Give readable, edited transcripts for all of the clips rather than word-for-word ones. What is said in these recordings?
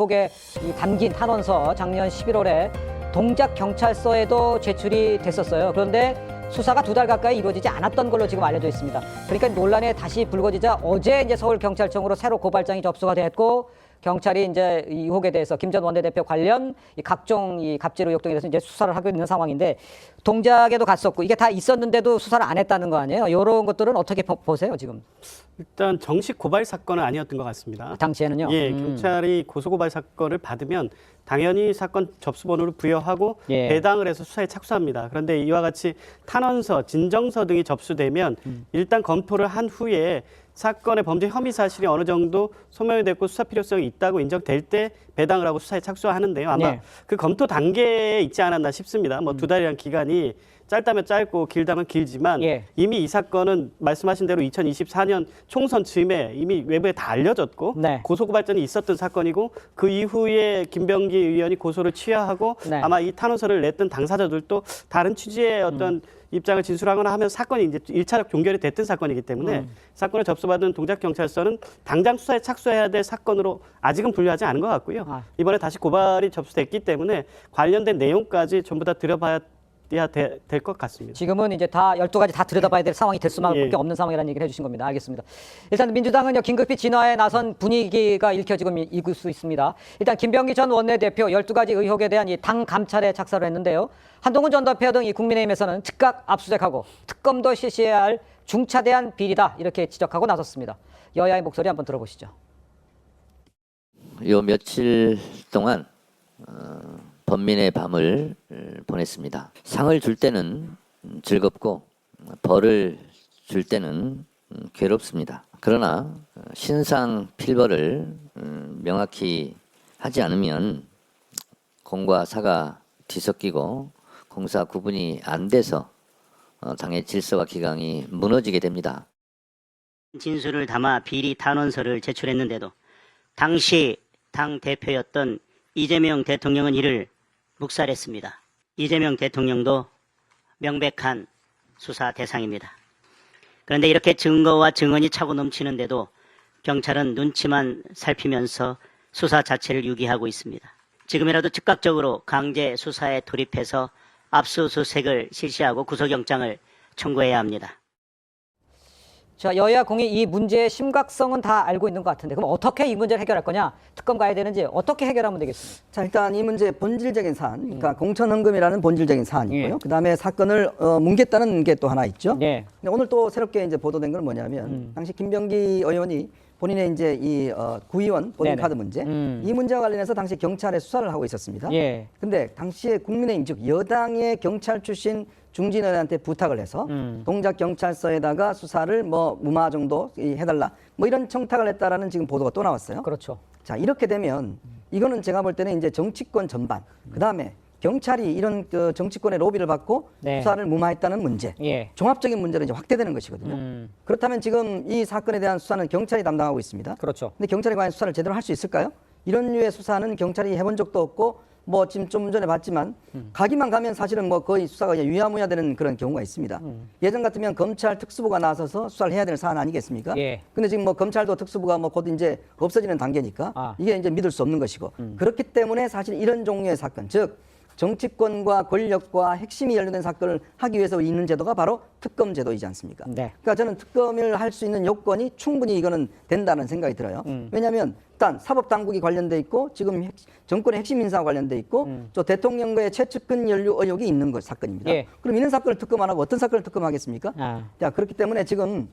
속에 이 담긴 탄원서 작년 11월에 동작 경찰서에도 제출이 됐었어요. 그런데 수사가 2달 가까이 이루어지지 않았던 걸로 지금 알려져 있습니다. 그러니까 논란에 다시 불거지자 어제 이제 서울경찰청으로 새로 고발장이 접수가 됐고, 경찰이 이제 이 의혹에 대해서 김 전 원내대표 관련 이 각종 이 갑질 의혹 등에 대해서 이제 수사를 하고 있는 상황인데, 동작에도 갔었고 이게 다 있었는데도 수사를 안 했다는 거 아니에요? 이런 것들은 어떻게 보세요 지금? 일단 정식 고발 사건은 아니었던 것 같습니다. 당시에는요? 예, 경찰이 고소고발 사건을 받으면 당연히 사건 접수번호를 부여하고 예. 배당을 해서 수사에 착수합니다. 그런데 이와 같이 탄원서, 진정서 등이 접수되면 일단 검토를 한 후에 사건의 범죄 혐의 사실이 어느 정도 소명이 됐고 수사 필요성이 있다고 인정될 때 배당을 하고 수사에 착수하는데요. 아마 네. 그 검토 단계에 있지 않았나 싶습니다. 뭐 2달이라는 기간이 짧다면 짧고 길다면 길지만 예. 이미 이 사건은 말씀하신 대로 2024년 총선 즈음에 이미 외부에 다 알려졌고 네. 고소고발전이 있었던 사건이고, 그 이후에 김병기 의원이 고소를 취하하고 네. 아마 이 탄원서를 냈던 당사자들도 다른 취지의 어떤 입장을 진술하거나 하면 사건이 이제 1차적 종결이 됐던 사건이기 때문에 사건을 접수받은 동작경찰서는 당장 수사에 착수해야 될 사건으로 아직은 분류하지 않은 것 같고요. 이번에 다시 고발이 접수됐기 때문에 관련된 내용까지 전부 다 들여봐야 될 것 같습니다. 지금은 이제 다 12가지 다 들여다봐야 될 상황이 될 수밖에 예. 없는 상황이라는 얘기를 해주신 겁니다. 알겠습니다. 일단 민주당은요, 긴급히 진화에 나선 분위기가 읽혀 지금 읽을 수 있습니다. 일단 김병기 전 원내대표 12가지 의혹에 대한 이 당 감찰에 착수를 했는데요. 한동훈 전 대표 등 이 국민의힘에서는 즉각 압수수색하고 특검도 실시해야 할 중차대한 비리다, 이렇게 지적하고 나섰습니다. 여야의 목소리 한번 들어보시죠. 요 며칠 동안 번민의 밤을 보냈습니다. 상을 줄 때는 즐겁고 벌을 줄 때는 괴롭습니다. 그러나 신상 필벌을 명확히 하지 않으면 공과 사가 뒤섞이고 공사 구분이 안 돼서 당의 질서와 기강이 무너지게 됩니다. 진술을 담아 비리 탄원서를 제출했는데도 당시 당 대표였던 이재명 대통령은 이를 묵살했습니다. 이재명 대통령도 명백한 수사 대상입니다. 그런데 이렇게 증거와 증언이 차고 넘치는데도 경찰은 눈치만 살피면서 수사 자체를 유기하고 있습니다. 지금이라도 즉각적으로 강제 수사에 돌입해서 압수수색을 실시하고 구속영장을 청구해야 합니다. 자, 여야 공이 이 문제의 심각성은 다 알고 있는 것 같은데, 그럼 어떻게 이 문제를 해결할 거냐? 특검 가야 되는지 어떻게 해결하면 되겠습니까? 자, 일단 이 문제의 본질적인 사안, 그러니까 공천헌금이라는 본질적인 사안이고요. 예. 그다음에 사건을 뭉갰다는 게 또 하나 있죠. 네. 근데 오늘 또 새롭게 이제 보도된 건 뭐냐면 당시 김병기 의원이 본인의 이제 이 구의원 본인 네네. 카드 문제, 이 문제와 관련해서 당시 경찰에 수사를 하고 있었습니다. 예. 근데 당시에 국민의힘 즉 여당의 경찰 출신 중진의원한테 부탁을 해서 동작 경찰서에다가 수사를 뭐 무마 정도 해달라, 뭐 이런 청탁을 했다라는 지금 보도가 또 나왔어요. 그렇죠. 자, 이렇게 되면 이거는 제가 볼 때는 이제 정치권 전반, 그다음에 경찰이 이런 그 정치권의 로비를 받고 네. 수사를 무마했다는 문제, 예. 종합적인 문제로 이제 확대되는 것이거든요. 그렇다면 지금 이 사건에 대한 수사는 경찰이 담당하고 있습니다. 그렇죠. 근데 경찰이 과연 수사를 제대로 할 수 있을까요? 이런 류의 수사는 경찰이 해본 적도 없고, 뭐 지금 좀 전에 봤지만 가기만 가면 사실은 뭐 거의 수사가 유야무야 되는 그런 경우가 있습니다. 예전 같으면 검찰 특수부가 나서서 수사를 해야 될 사안 아니겠습니까? 예. 근데 지금 뭐 검찰도 특수부가 뭐 곧 이제 없어지는 단계니까 이게 이제 믿을 수 없는 것이고, 그렇기 때문에 사실 이런 종류의 사건, 즉 정치권과 권력과 핵심이 연루된 사건을 하기 위해서 있는 제도가 바로 특검 제도이지 않습니까? 네. 그러니까 저는 특검을 할 수 있는 요건이 충분히 이거는 된다는 생각이 들어요. 왜냐하면 일단 사법당국이 관련돼 있고, 지금 정권의 핵심 인사와 관련돼 있고, 또 대통령과의 최측근 연루 의혹이 있는 것 사건입니다. 예. 그럼 이런 사건을 특검 안 하고 어떤 사건을 특검하겠습니까? 자, 그렇기 때문에 지금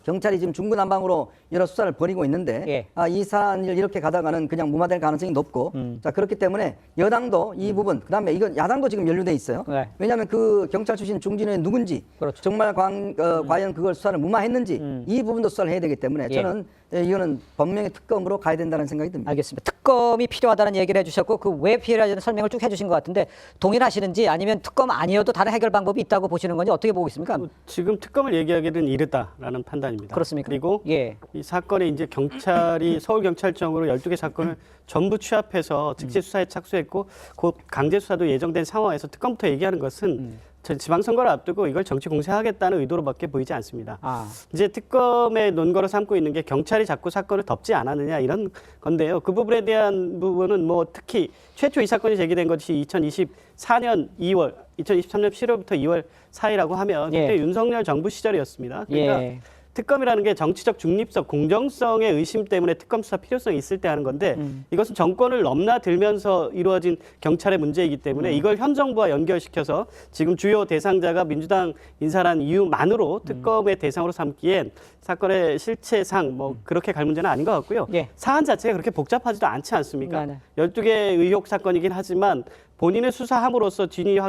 경찰이 지금 중구난방으로 여러 수사를 벌이고 있는데, 예. 이 사안을 이렇게 가다가는 그냥 무마될 가능성이 높고, 자, 그렇기 때문에 여당도 이 부분, 그다음에 이건 야당도 지금 연루돼 있어요. 네. 왜냐하면 그 경찰 출신 중진의 누군지, 그렇죠. 정말 과연 그걸 수사를 무마했는지 이 부분도 수사를 해야 되기 때문에 저는 이거는 분명히 특검으로 가야 된다는 생각이 듭니다. 알겠습니다. 특검이 필요하다는 얘기를 해주셨고, 그 왜 필요하다는 설명을 쭉 해주신 것 같은데, 동일하시는지 아니면 특검 아니어도 다른 해결 방법이 있다고 보시는 건지 어떻게 보고 있습니까? 지금 특검을 얘기하기는 이르다라는 판단입니다. 그렇습니까? 그리고 예. 이 사건에 이제 경찰이 서울경찰청으로 12개 사건을 전부 취합해서 즉시 수사에 착수했고 곧 강제 수사도 예정된 상황에서 특검부터 얘기하는 것은 지방선거를 앞두고 이걸 정치 공세하겠다는 의도로밖에 보이지 않습니다. 아, 이제 특검의 논거로 삼고 있는 게 경찰이 자꾸 사건을 덮지 않았느냐 이런 건데요. 그 부분에 대한 부분은 뭐 특히 최초 이 사건이 제기된 것이 2024년 2월, 2023년 7월부터 2월 사이라고 하면 예. 그때 윤석열 정부 시절이었습니다. 그러니까 예. 특검이라는 게 정치적 중립성, 공정성의 의심 때문에 특검 수사 필요성이 있을 때 하는 건데 이것은 정권을 넘나들면서 이루어진 경찰의 문제이기 때문에 이걸 현 정부와 연결시켜서 지금 주요 대상자가 민주당 인사란 이유만으로 특검의 대상으로 삼기엔 사건의 실체상 뭐 그렇게 갈 문제는 아닌 것 같고요. 예. 사안 자체가 그렇게 복잡하지도 않지 않습니까? 네, 네. 12개 의혹 사건이긴 하지만 본인의 수사함으로써 진위 확인